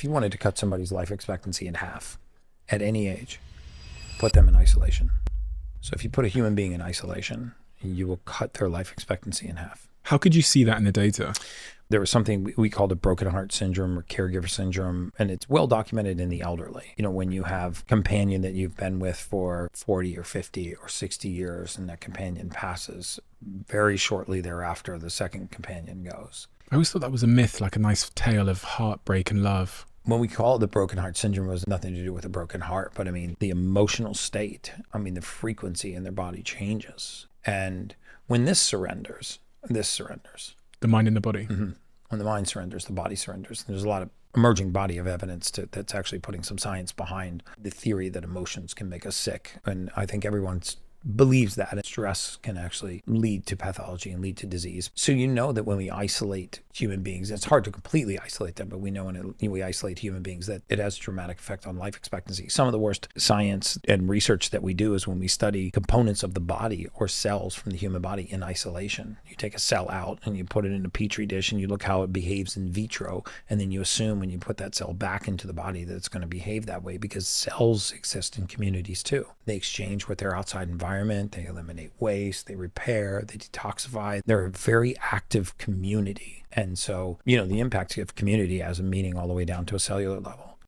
if you wanted to cut somebody's life expectancy in half at any age, put them in isolation. So if you put a human being in isolation, you will cut their life expectancy in half. How could you see that in the data? There was something we called a broken heart syndrome or caregiver syndrome, and it's well documented in the elderly. You know, when you have a companion that you've been with for 40 or 50 or 60 years and that companion passes, very shortly thereafter, the second companion goes. I always thought that was a myth, like a nice tale of heartbreak and love. When we call it the broken heart syndrome, it was nothing to do with a broken heart, but I mean, the emotional state, the frequency in their body changes. And when this surrenders. The mind and the body. Mm-hmm. When the mind surrenders, the body surrenders. There's a lot of emerging body of evidence that's actually putting some science behind the theory that emotions can make us sick. And I think everyone believes that stress can actually lead to pathology and lead to disease. So you know that when we isolate human beings, it's hard to completely isolate them, but we know when we isolate human beings that it has a dramatic effect on life expectancy. Some of the worst science and research that we do is when we study components of the body or cells from the human body in isolation. You take a cell out and you put it in a petri dish and you look how it behaves in vitro, and then you assume when you put that cell back into the body that it's going to behave that way, because cells exist in communities too. They exchange with their outside environment, they eliminate waste, they repair, they detoxify. They're a very active community. And so, the impact of community has a meaning all the way down to a cellular level.